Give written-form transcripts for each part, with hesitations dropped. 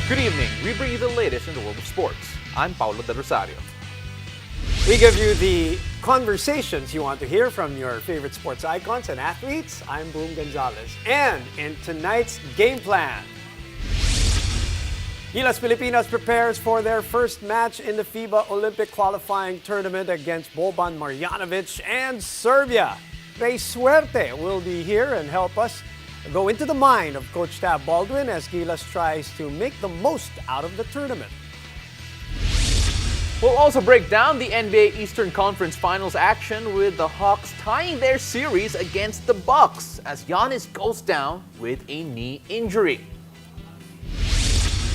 Good evening. We bring you the latest in the world of sports. I'm Paulo De Rosario. We give you the conversations you want to hear from your favorite sports icons and athletes. I'm Boom Gonzalez. And in tonight's game plan, Gilas Pilipinas prepares for their first match in the FIBA Olympic qualifying tournament against Boban, Marjanovic, and Serbia. Trae Suerte will be here and help us go into the mind of Coach Baldwin as Gilas tries to make the most out of the tournament. We'll also break down the NBA Eastern Conference Finals action with the Hawks tying their series against the Bucks as Giannis goes down with a knee injury.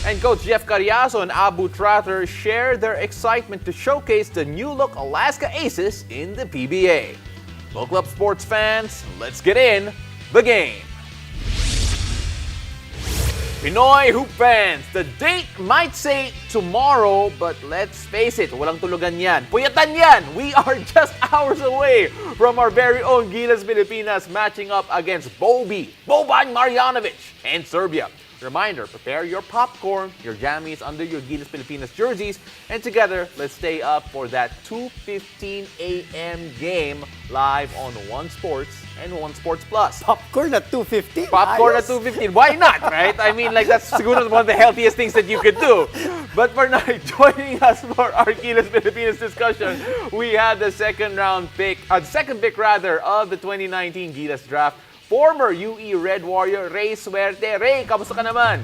And Coach Jeff Cariaso and Abu Tratter share their excitement to showcase the new-look Alaska Aces in the PBA. Local up sports fans, let's get in the game. Pinoy hoop fans, the date might say tomorrow, but let's face it, walang tulugan yan. Puyatan yan! We are just hours away from our very own Gilas Pilipinas matching up against Boban Marjanovic, and Serbia. Reminder, prepare your popcorn, your jammies under your Gilas Pilipinas jerseys, and together, let's stay up for that 2:15 a.m. game live on One Sports and One Sports Plus. Popcorn at 2:50? Popcorn at 2:15. Why not, right? I mean, like, that's siguro one of the healthiest things that you could do. But for now, joining us for our Gilas Pilipinas discussion, we have the second pick of the 2019 Gilas draft. Former UE Red Warrior, Ray Suerte. Ray, kamusta ka naman?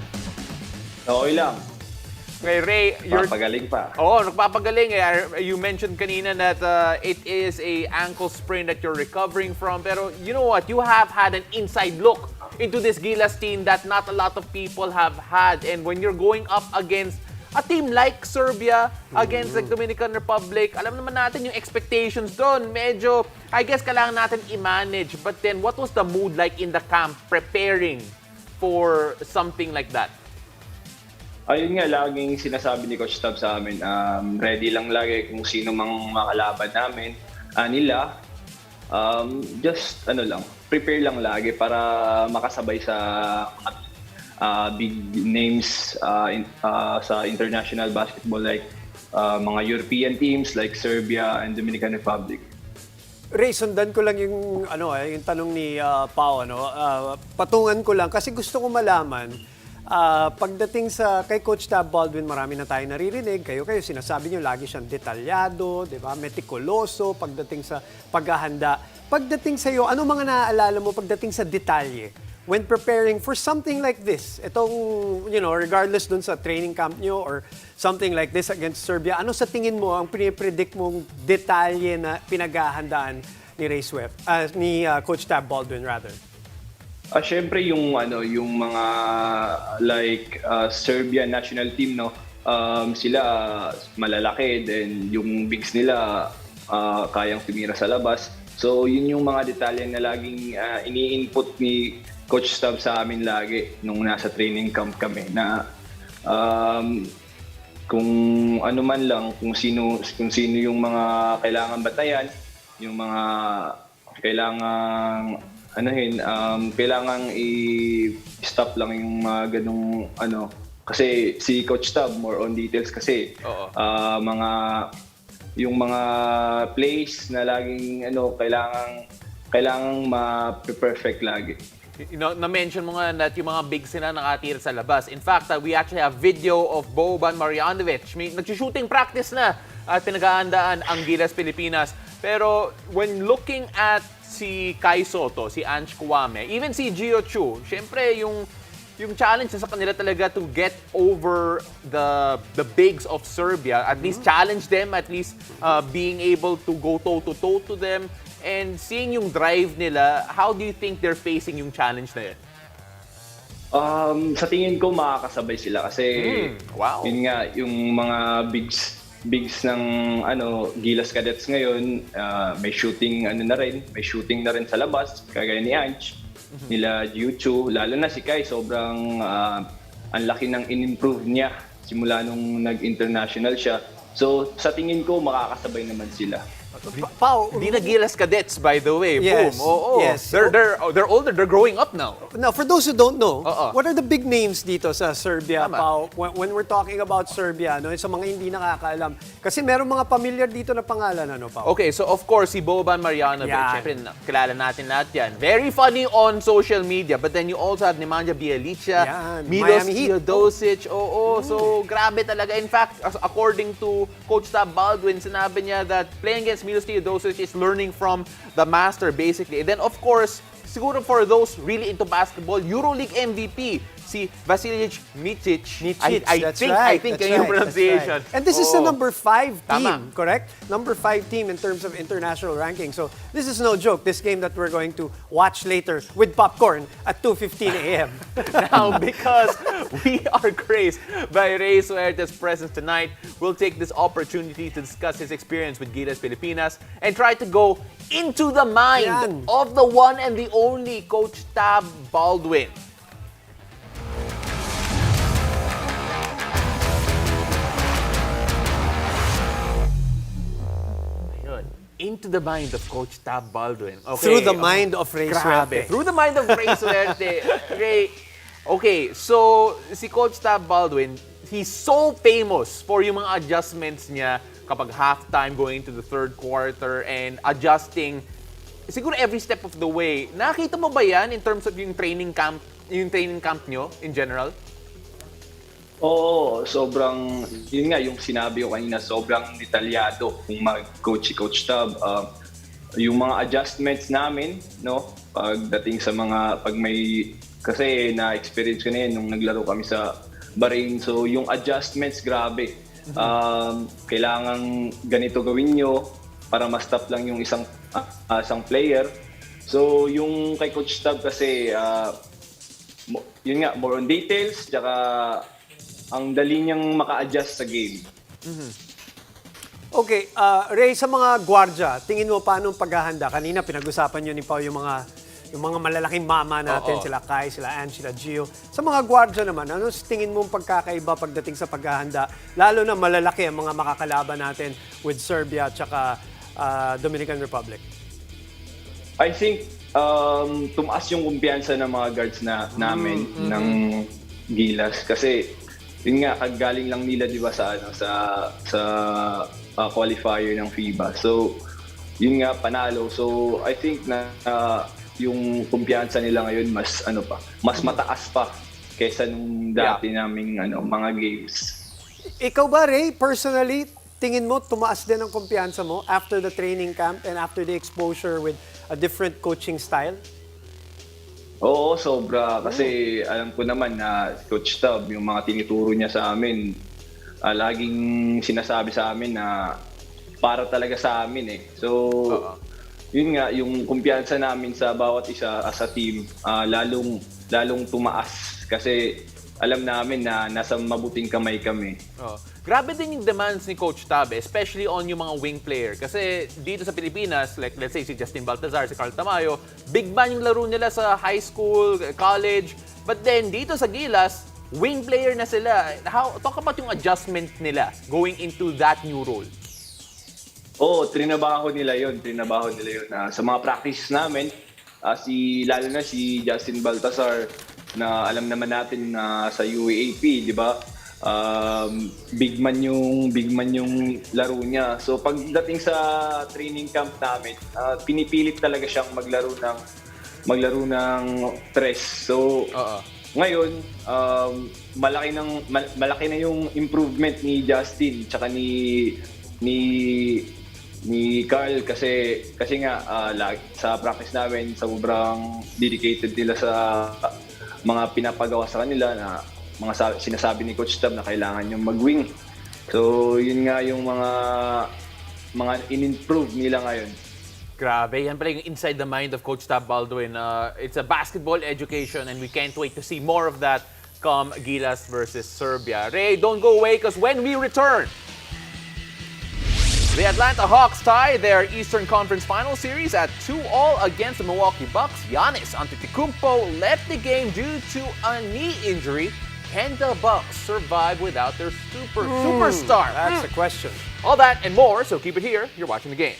Okay lang. Okay, Ray, Papagaling pa. Oo, nagpapagaling. You mentioned kanina that it is a ankle sprain that you're recovering from. Pero you know what? You have had an inside look into this Gilas team that not a lot of people have had. And when you're going up against a team like Serbia, against the Dominican Republic, alam naman natin yung expectations doon. Medyo, I guess, kailangan natin i-manage. But then, what was the mood like in the camp preparing for something like that? Ayun nga, laging sinasabi ni Coach Tab sa amin, ready lang lagi kung sino mang makalaban namin. Nila, just prepare lang lagi para makasabay sa big names sa international basketball like mga European teams like Serbia and Dominican Republic. Ray, sundan ko lang yung tanong ni Pao, patungan ko lang kasi gusto ko malaman pagdating sa kay Coach Baldwin, marami na tayo naririnig, kayo sinasabi niyo lagi siyang detalyado, 'di ba? Metikuloso pagdating sa paghahanda. Pagdating sa iyo, ano mga naaalala mo pagdating sa detalye when preparing for something like this? Itong, regardless dun sa training camp nyo or something like this against Serbia, ano sa tingin mo ang pinipredict mong detalye na pinaghahandaan ni ni Coach Baldwin rather? Syempre yung mga like Serbian national team, sila malalaki, then yung bigs nila kayang tumira sa labas. So yun yung mga detalye na laging ini-input ni Coach Stab sa amin lagi nung nasa training camp kami na kung ano man lang, kung sino yung mga kailangan batayan, yung mga kailangan kailangan i-stop lang yung mga ganung kasi si Coach Tab more on details kasi yung mga plays na laging kailangang ma-perfect lagi. Na-mention mo nga that yung mga bigs sila nakatira sa labas. In fact, we actually have video of Boban Marjanovic. Nag-shooting practice na at pinag-aandaan ang Gilas Pilipinas. Pero when looking at si Kai Soto, si Ange Kouame, even si Gio Chu, syempre yung challenge sa kanila talaga to get over the bigs of Serbia, at least challenge them, at least being able to go toe-to-toe to them. And seeing yung drive nila, how do you think they're facing yung challenge na yun? Sa tingin ko makakasabay sila kasi wow. Yun nga, yung mga bigs ng Gilas Cadets ngayon, may shooting na rin sa labas, kagaya ni Ange, nila Jiuchu, lalo na si Kai, sobrang ang laki ng in-improve niya simula nung nag-international siya. So sa tingin ko makakasabay naman sila. Pao, Hindi na Gilas cadets, by the way. Yes, Boom. Oo. yes. They're older. They're growing up now. now, for those who don't know, Oo. what are the big names dito sa Serbia, Tama. Pao? When we're talking about Serbia, no, sa mga hindi nakakaalam. Kasi meron mga familiar dito na pangalan, ano, Pao? Okay, so of course, si Boban Marjanovic, Yan. syempre, kilala natin lahat yan. Very funny on social media, but then you also have Nemanja Bjelica, Yan, Milos Miami Heat. Teodosic, so grabe talaga. In fact, according to Coach Baldwin, sinabi niya that playing against Milos Teodosic is learning from the master, basically. And then, of course, siguro for those really into basketball, EuroLeague MVP, si Vasilij Micic. I think that's yung right, pronunciation. that's right. And this is the Oo. number 5 team, Tama. correct? Number 5 team in terms of international ranking. So this is no joke, this game that we're going to watch later with popcorn at 2:15 a.m. Now, because we are graced by Ray Suerte's presence tonight, we'll take this opportunity to discuss his experience with Gilas Pilipinas and try to go into the mind Yan. of the one and the only Coach Tab Baldwin. Ayun. Into the mind of Coach Tab Baldwin. Okay. Through the mind of Ray Grabe. Suerte. Through the mind of Ray Suerte. Ray, okay, so si Coach Tab Baldwin, he's so famous for yung mga adjustments niya kapag halftime going into the third quarter and adjusting siguro every step of the way. Nakita mo ba yan in terms of yung training camp nyo in general? Oo, sobrang, yun nga, yung sinabi ko kanina, sobrang detalyado kung mag-coach si Coach Tab. Yung mga adjustments namin, no, pagdating sa mga, kasi na-experience ko na yun nung naglaro kami sa Bahrain. So, yung adjustments, grabe. Kailangan ganito gawin nyo para ma-stop lang yung isang player. So, yung kay Coach Tab kasi, yun nga, more on details, tsaka ang dali niyang maka-adjust sa game. Okay, Ray, sa mga gwardya, tingin mo paano ang paghahanda? Kanina pinag-usapan niyo ni Pao yung mga malalaking mama natin, Oo. sila Kai, sila Ann, sila Gio. Sa mga gwardya naman, ano sa tingin mo ang pagkakaiba pagdating sa paghahanda? Lalo na malalaki ang mga makakalaban natin with Serbia at saka Dominican Republic. I think tumaas yung kumpiyansa ng mga guards namin ng Gilas kasi yun nga kagaling lang nila 'di ba sa qualifier ng FIBA. So yun nga panalo. So I think na yung kumpiyansa nila ngayon mas mataas pa kaysa nung dati naming mga games. Ikaw ba, Ray, personally, tingin mo tumaas din ang kumpiyansa mo after the training camp and after the exposure with a different coaching style? Oo, sobra. Kasi alam ko naman na Coach Tab, yung mga tinuturo niya sa amin, laging sinasabi sa amin na para talaga sa amin eh. So, yun nga, yung kumpiyansa namin sa bawat isa as a team, lalong tumaas. Kasi alam namin na nasa mabuting kamay kami. Grabe din yung demands ni Coach Tab, especially on yung mga wing player. Kasi dito sa Pilipinas, like let's say si Justin Baltazar, si Carl Tamayo, big man yung laro nila sa high school, college. But then dito sa Gilas, wing player na sila. Talk about yung adjustment nila going into that new role. Oo, trinabaho nila yun. Sa mga practice namin, lalo na si Justin Baltazar, na alam naman natin na sa UAAP, di ba? Big man yung laro niya. So pagdating sa training camp namin, pinipilit talaga siyang maglaro ng tres. So ngayon, malaki na yung improvement ni Justin tsaka ni Carl kasi nga sa practice namin sobrang dedicated nila sa mga pinapagawa sa kanila na mga sinasabi ni Coach Tab na kailangan yung mag-wing. So, yun nga yung mga in-improve nila ngayon. Grabe, yan pala yung inside the mind of Coach Tab Baldwin. It's a basketball education and we can't wait to see more of that come Gilas versus Serbia. Ray, don't go away because when we return, the Atlanta Hawks tie their Eastern Conference Final Series at 2-2 against the Milwaukee Bucks. Giannis Antetokounmpo left the game due to a knee injury. Can the Bucks survive without their superstar? That's the question. All that and more, so keep it here. You're watching the game.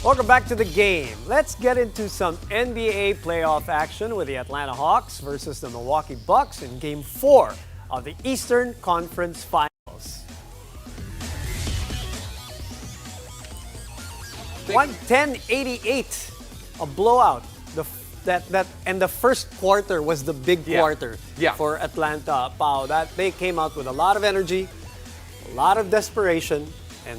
Welcome back to the game. Let's get into some NBA playoff action with the Atlanta Hawks versus the Milwaukee Bucks in Game 4 of the Eastern Conference Finals. 110-88, a blowout. And the first quarter was the big quarter for Atlanta. Pao, that they came out with a lot of energy, a lot of desperation, and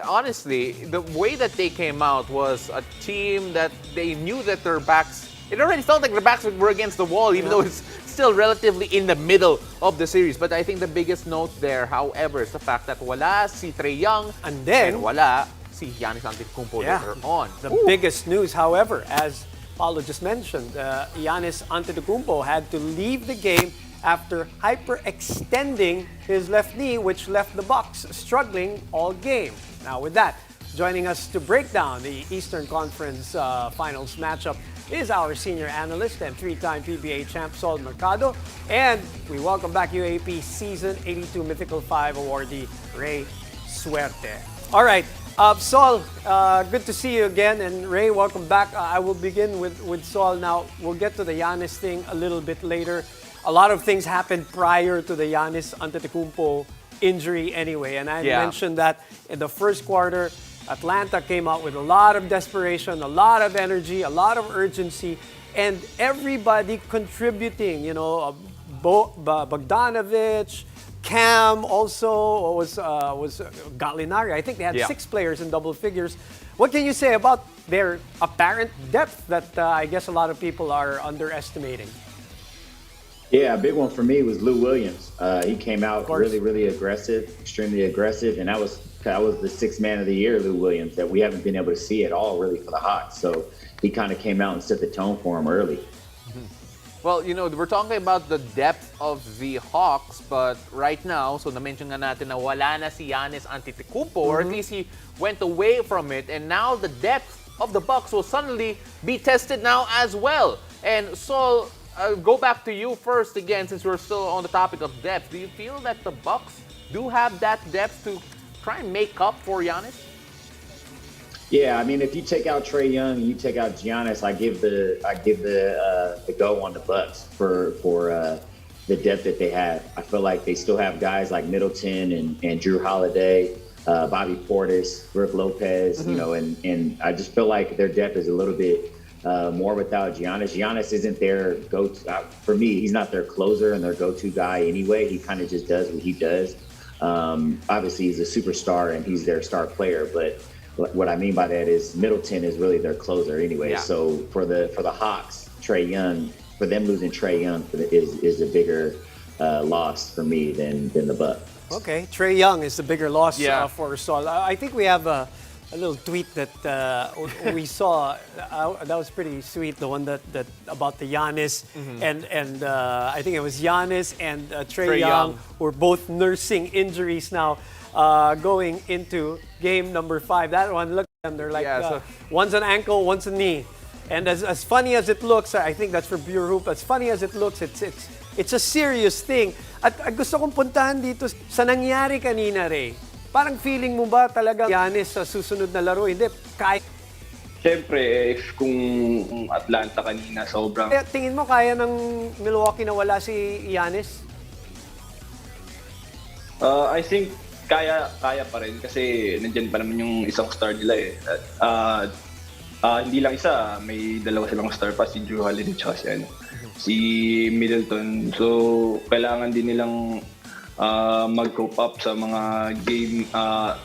honestly, the way that they came out was a team that they knew that their backs, it already felt like their backs were against the wall, even though it's still relatively in the middle of the series. But I think the biggest note there, however, is the fact that wala si Trae Young and then wala si Giannis Antetokounmpo later on. The biggest news, however, as Paulo just mentioned, Giannis Antetokounmpo had to leave the game after hyperextending his left knee, which left the Bucks struggling all game. Now with that, joining us to break down the Eastern Conference Finals matchup is our senior analyst and three-time PBA champ, Sol Mercado. And we welcome back UAP Season 82 Mythical 5 awardee, Ray Suerte. All right, Sol, good to see you again. And Ray, welcome back. I will begin with Sol now. We'll get to the Giannis thing a little bit later. A lot of things happened prior to the Giannis Antetokounmpo injury anyway. And I mentioned that in the first quarter, Atlanta came out with a lot of desperation, a lot of energy, a lot of urgency, and everybody contributing. Bogdanovic, Cam also was Gallinari. I think they had 6 players in double figures. What can you say about their apparent depth that I guess a lot of people are underestimating? Yeah, a big one for me was Lou Williams. He came out really, really aggressive, extremely aggressive, and that was the 6th man of the year, Lou Williams, that we haven't been able to see at all really for the Hawks. So he kind of came out and set the tone for him early. Well, we're talking about the depth of the Hawks, but right now, so na-mention nga natin na wala na si Giannis Antetokounmpo, or at least he went away from it, and now the depth of the Bucks will suddenly be tested now as well. And Sol, go back to you first again, since we're still on the topic of depth. Do you feel that the Bucks do have that depth to try and make up for Giannis? Yeah, I mean, if you take out Trae Young and you take out Giannis, I give the go on the Bucks for the depth that they have. I feel like they still have guys like Middleton and Drew Holiday, Bobby Portis, Brook Lopez, and I just feel like their depth is a little bit more without Giannis. Giannis isn't their go-to. For me, he's not their closer and their go-to guy anyway. He kind of just does what he does. Obviously, he's a superstar and he's their star player, but what I mean by that is Middleton is really their closer anyway. Yeah. So for the Hawks, Trae Young, for them losing Trae Young is a bigger loss for me than the Bucks. Okay, Trae Young is the bigger loss for Sol. I think we have a little tweet that we saw. That was pretty sweet. The one that about the Giannis and I think it was Giannis and Trae Young who are both nursing injuries now, going into game number 5. That one, look at them. They're like one's an ankle, one's a knee. And as funny as it looks, I think that's for Pure Hoop. As funny as it looks, it's a serious thing. At gusto kong puntahan dito sa nangyari kanina, Ray. Parang feeling mo ba talaga Giannis sa susunod na laro? Hindi, kaya. Siyempre, if kung Atlanta kanina sobrang... Tingin mo kaya ng Milwaukee na wala si Giannis? I think kaya pa rin kasi nandiyan pa naman yung isang star nila eh. Hindi lang isa, may dalawa silang star pa, si Drew Holiday at si Middleton. So, kailangan din nilang mag-cope up sa mga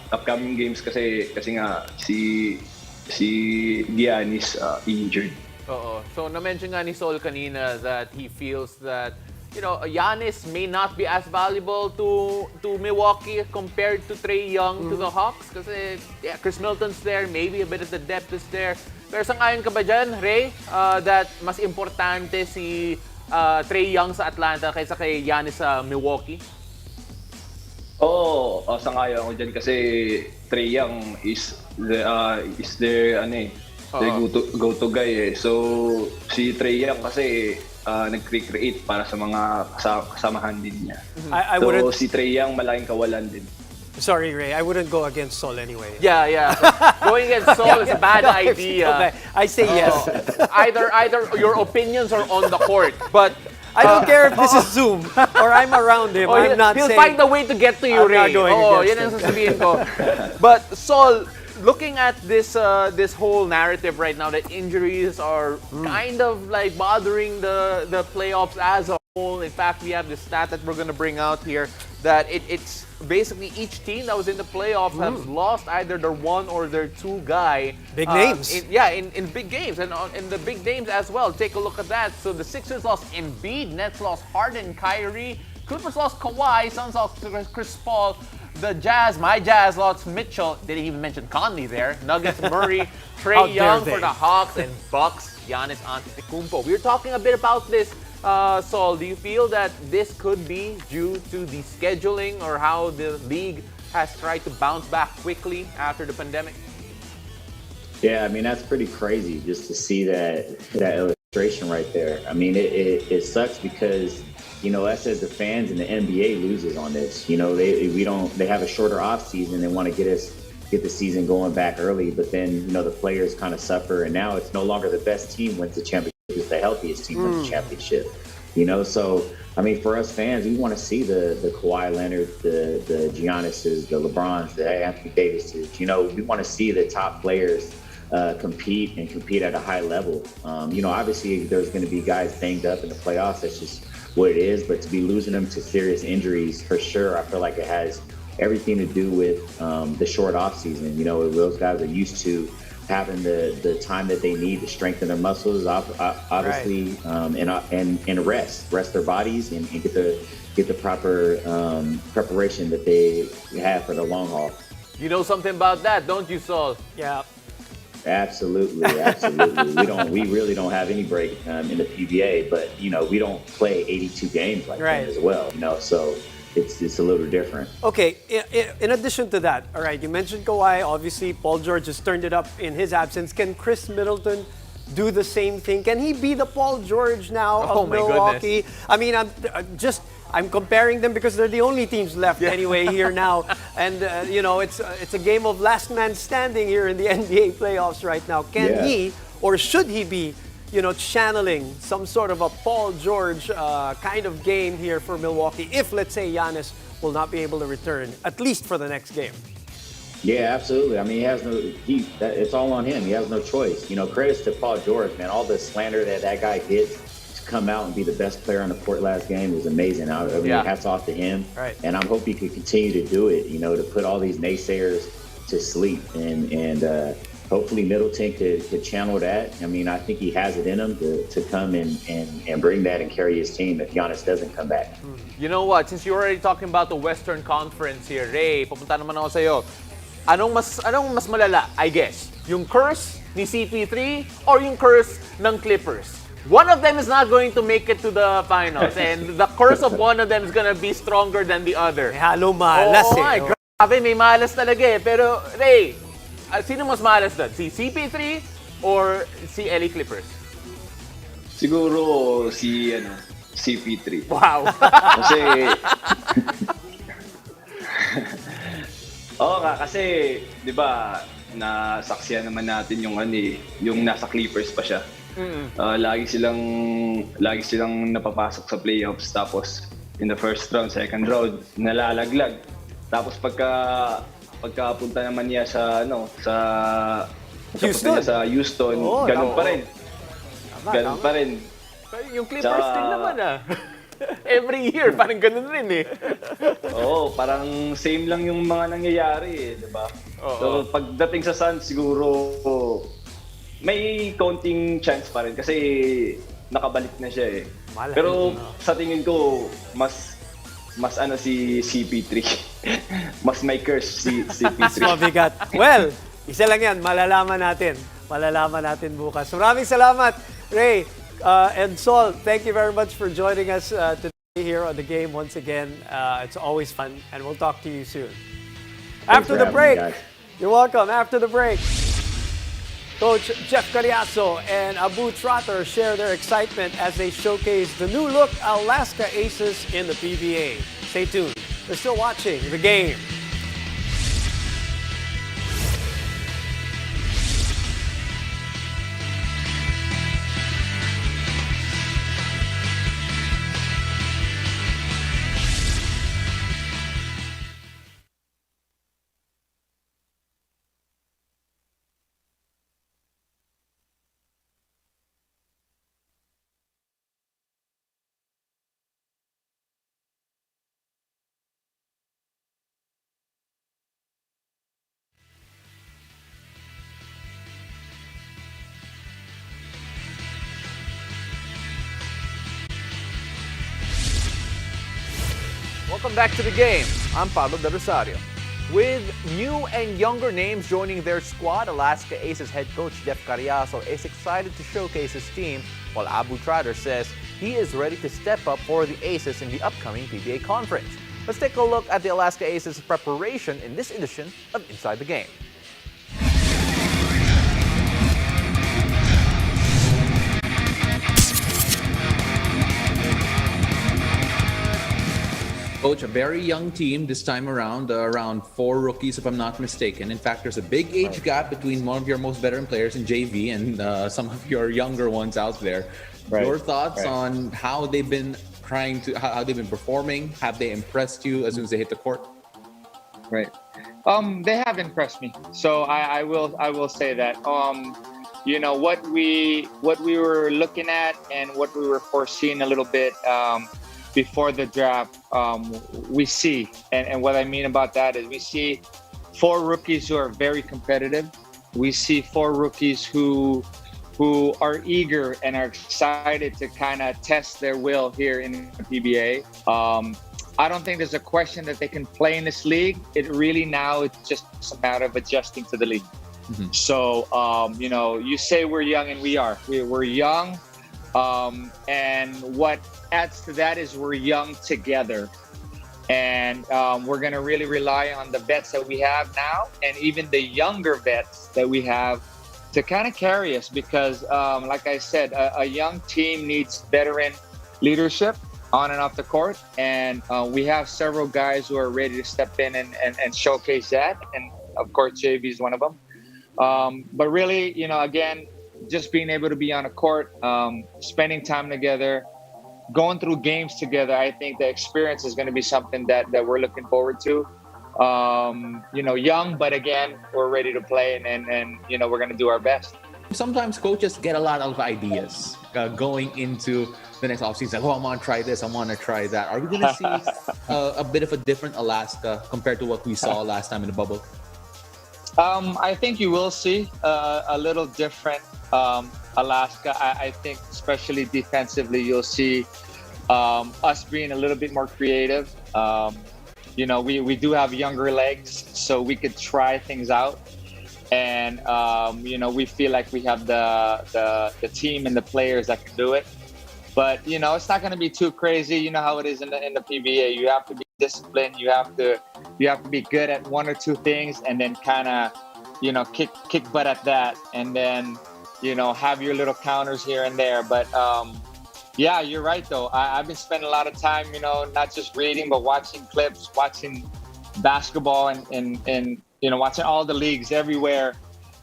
upcoming games kasi nga si Giannis injured. Oo. So, na-mention nga ni Sol kanina that he feels that Giannis may not be as valuable to Milwaukee compared to Trae Young to the Hawks kasi Chris Middleton's there, maybe a bit of the depth is there. Pero sangayon ka ba dyan, Ray, that mas importante si Trae Young sa Atlanta kaysa kay Giannis sa Milwaukee? Oo, sangayon ako dyan kasi Trae Young is their go-to guy eh. So si Trae Young kasi nag-create para sa mga kasamahan din niya. So si Trae Young malaking kawalan din. Sorry, Ray. I wouldn't go against Sol anyway. Yeah. Going against Sol is a bad idea. Okay, I say yes. Either your opinions are on the court, but I don't care if this is Zoom or I'm around him. I'm not he'll saying. find a way to get to you, I'm not Ray. going Yan against ang sasabihin ko. But Sol, looking at this this whole narrative right now that injuries are kind of like bothering the playoffs as a whole. In fact, we have this stat that we're going to bring out here that it's basically each team that was in the playoffs has lost either their one or their two guy. Big names. In big games and in the big names as well. Take a look at that. So the Sixers lost Embiid, Nets lost Harden, Kyrie, Clippers lost Kawhi, Suns lost Chris Paul. The Jazz, my Jazz lost Mitchell. Didn't even mention Conley there. Nuggets, Murray, Trae Young for the Hawks, and Bucks, Giannis, Antetokounmpo. We were talking a bit about this, Saul. Do you feel that this could be due to the scheduling or how the league has tried to bounce back quickly after the pandemic? Yeah, I mean, that's pretty crazy just to see that illustration right there. I mean, it sucks because, you know, us as the fans and the NBA loses on this. You know, they have a shorter off season. They want to get the season going back early, but then, you know, the players kind of suffer, and now it's no longer the best team wins the championship, it's the healthiest team wins the championship. You know, so I mean, for us fans, we want to see the Kawhi Leonard, the Giannis's, the LeBrons, the Anthony Davises. You know, we want to see the top players compete at a high level. You know, obviously there's going to be guys banged up in the playoffs. That's just what it is. But to be losing them to serious injuries, for sure, I feel like it has everything to do with the short off season. You know, those guys are used to having the time that they need to strengthen their muscles, obviously, and rest their bodies and get the proper preparation that they have for the long haul. You know something about that, don't you, Saul? Yeah. Absolutely. We really don't have any break in the PBA, but you know, we don't play 82 games like that as well. You know, so it's a little different. Okay, in addition to that, all right, you mentioned Kawhi. Obviously, Paul George has turned it up in his absence. Can Chris Middleton do the same thing? Can he be the Paul George now of Milwaukee? Goodness. I mean, I'm comparing them because they're the only teams left anyway here now. And, you know, it's a game of last man standing here in the NBA playoffs right now. Can he, or should he be, you know, channeling some sort of a Paul George kind of game here for Milwaukee if, let's say, Giannis will not be able to return, at least for the next game? Yeah, absolutely. I mean, it's all on him. He has no choice. You know, credits to Paul George, man. All the slander that guy gets to come out and be the best player on the court last game was amazing. I mean, hats off to him. Right. And I'm hoping he could continue to do it, you know, to put all these naysayers to sleep. And hopefully Middleton could channel that. I mean, I think he has it in him to come and bring that and carry his team if Giannis doesn't come back. You know what? Since you're already talking about the Western Conference here, Ray, papunta naman ako sa'yo. Anong mas malala, I guess? Yung curse ni CP3 or yung curse ng Clippers? One of them is not going to make it to the finals, and the curse of one of them is gonna be stronger than the other. May halo malas Grabe, may malas talaga eh. Pero, Ray, sino mas malas doon? Si CP3 or si LA Clippers? Siguro si CP3. Wow. Kasi kasi 'di ba, nasaksiyan naman natin yung nasa Clippers pa siya. Lagi silang napapasok sa playoffs, tapos in the first round, second round nalalaglag. Tapos pagkapunta naman niya sa Houston, ganun pa rin. Ganun pa rin. Yung Clippers din naman every year, parang ganun rin eh. Oo, parang same lang yung mga nangyayari eh, di ba? So pagdating sa Suns, siguro may konting chance pa rin kasi nakabalik na siya eh. Pero sa tingin ko, mas si CP3. Mas may curse si CP3. Mas mabigat. Well, isa lang yan. Malalaman natin bukas. Maraming salamat, Ray. And Sol, thank you very much for joining us today here on The Game once again. It's always fun, and we'll talk to you soon. After the break, you're welcome. After the break, Coach Jeff Cariaso and Abu Tratter share their excitement as they showcase the new look Alaska Aces in the PBA. Stay tuned. You're still watching The Game. Welcome back to the game. I'm Pablo De Rosario. With new and younger names joining their squad, Alaska Aces head coach Jeff Cariaso is excited to showcase his team, while Tratter says he is ready to step up for the Aces in the upcoming PBA conference. Let's take a look at the Alaska Aces preparation in this edition of Inside the Game. Coach, a very young team this time around 4 rookies if I'm not mistaken. In fact, there's a big age gap between one of your most veteran players in JV and some of your younger ones out there. Your thoughts on how they've been how they've been performing? Have they impressed you as soon as they hit the court? Right. They have impressed me. So I will say that. You know what we were looking at and what we were foreseeing a little bit before the draft, we see, and what I mean about that is we see 4 rookies who are very competitive. We see 4 rookies who are eager and are excited to kind of test their will here in the PBA. I don't think there's a question that they can play in this league. It really now it's just a matter of adjusting to the league. Mm-hmm. So, you know, you say we're young, and we are. We're young. And what adds to that is we're young together. And we're going to really rely on the vets that we have now and even the younger vets that we have to kind of carry us because, like I said, a young team needs veteran leadership on and off the court. And we have several guys who are ready to step in and showcase that. And, of course, JV is one of them. But really, you know, again, just being able to be on a court, spending time together, going through games together, I think the experience is going to be something that we're looking forward to. You know, young, but again, we're ready to play and you know, we're going to do our best. Sometimes coaches get a lot of ideas going into the next offseason. Like, oh, I want to try this, I want to try that. Are we going to see a bit of a different Alaska compared to what we saw last time in the bubble? I think you will see a little different Alaska. I think especially defensively, you'll see us being a little bit more creative. You know, we do have younger legs, so we could try things out. And, you know, we feel like we have the team and the players that can do it. But, you know, it's not going to be too crazy. You know how it is in the PBA. You have to be disciplined. You have to be good at 1 or 2 things and then kind of, you know, kick butt at that. And then, you know, have your little counters here and there. But, yeah, you're right, though. I've been spending a lot of time, you know, not just reading, but watching clips, watching basketball and you know, watching all the leagues everywhere,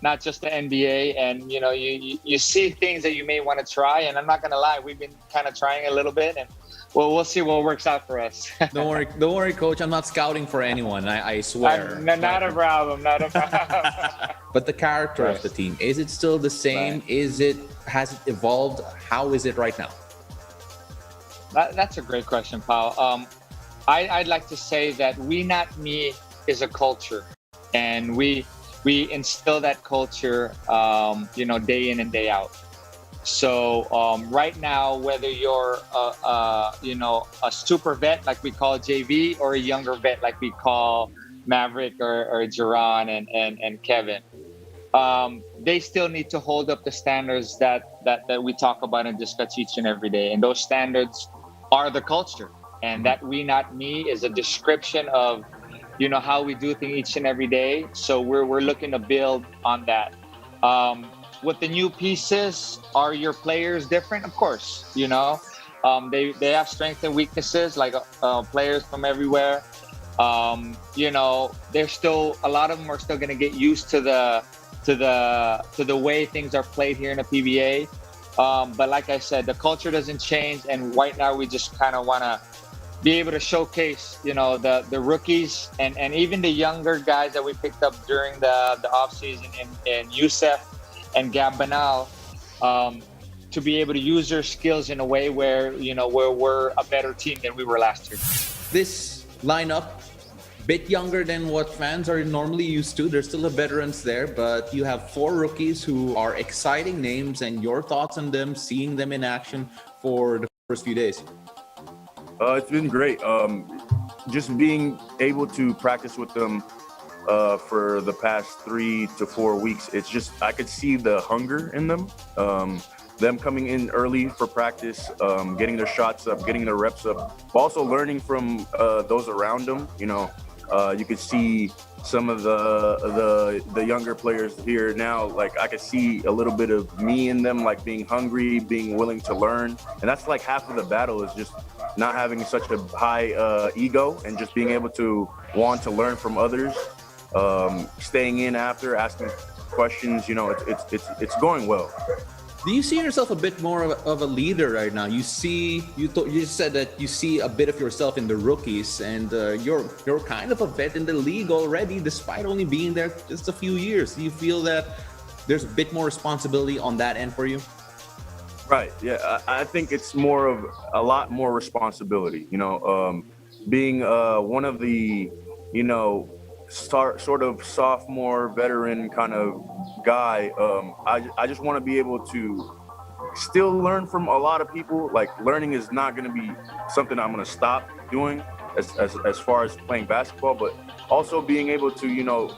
not just the NBA. And, you know, you see things that you may want to try. And I'm not going to lie, we've been kind of trying a little bit. And, well, we'll see what works out for us. Don't worry, Coach. I'm not scouting for anyone. I swear. Not a problem. Not a problem. But the character of the team, is it still the same? Right. Has it evolved? How is it right now? That's a great question, Paul. I'd like to say that We Not Me is a culture, and we instill that culture, you know, day in and day out. So right now, whether you're you know, a super vet like we call JV or a younger vet like we call Maverick or Jaron and Kevin, they still need to hold up the standards that we talk about and discuss each and every day. And those standards are the culture. And that We Not Me is a description of, you know, how we do things each and every day. So we're looking to build on that. With the new pieces, are your players different? Of course, you know, they have strengths and weaknesses, like players from everywhere. You know, they're still, a lot of them are still going to get used to the way things are played here in the PBA. But like I said, the culture doesn't change, and right now we just kind of want to be able to showcase, you know, the rookies and even the younger guys that we picked up during the offseason in Youssef and Gab Banal, to be able to use their skills in a way where, you know, where we're a better team than we were last year. This lineup, bit younger than what fans are normally used to. There's still the veterans there, but you have 4 rookies who are exciting names, and your thoughts on them, seeing them in action for the first few days. It's been great. just being able to practice with them for the past 3 to 4 weeks, it's just I could see the hunger in them. Them coming in early for practice, getting their shots up, getting their reps up, but also learning from those around them. You know, you could see some of the younger players here now. Like I could see a little bit of me in them, like being hungry, being willing to learn, and that's like half of the battle is just not having such a high ego and just being able to want to learn from others, staying in after, asking questions. You know, it's going well. Do you see yourself a bit more of a leader right now? You said that you see a bit of yourself in the rookies, and you're kind of a vet in the league already, despite only being there just a few years. Do you feel that there's a bit more responsibility on that end for you? Right. Yeah, I think it's more of a lot more responsibility. You know, being one of the, you know, sort of sophomore veteran kind of guy. I just want to be able to still learn from a lot of people. Like learning is not going to be something I'm going to stop doing as far as playing basketball, but also being able to, you know,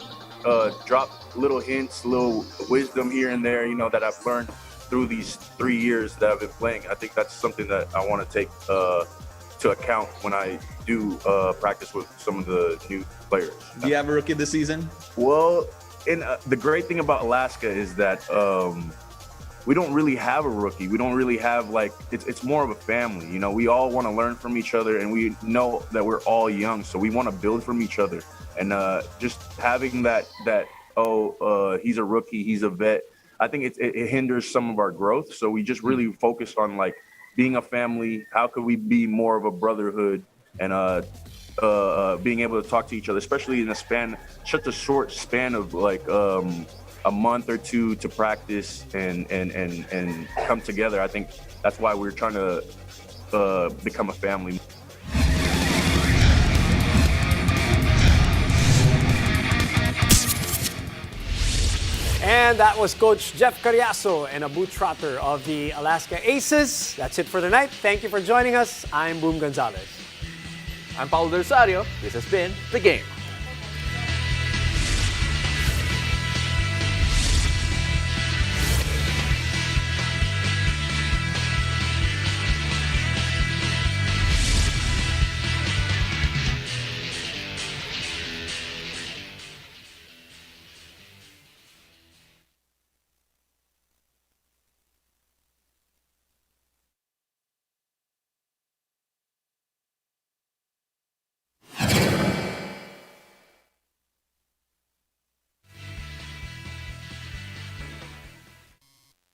drop little hints, little wisdom here and there, you know, that I've learned through these 3 years that I've been playing. I think that's something that I want to take to account when I do practice with some of the new players. Do you have a rookie this season? Well, the great thing about Alaska is that we don't really have a rookie. We don't really have like it's more of a family. You know, we all want to learn from each other, and we know that we're all young, so we want to build from each other. And just having that he's a rookie, he's a vet. I think it hinders some of our growth. So we just really focus on like being a family. How could we be more of a brotherhood, and being able to talk to each other, especially in such a short span of like a month or two to practice and come together. I think that's why we're trying to become a family. And that was Coach Jeff Cariaso and Abu Tratter of the Alaska Aces. That's it for tonight. Thank you for joining us. I'm Boom Gonzalez. I'm Paulo Del Rosario. This has been The Game.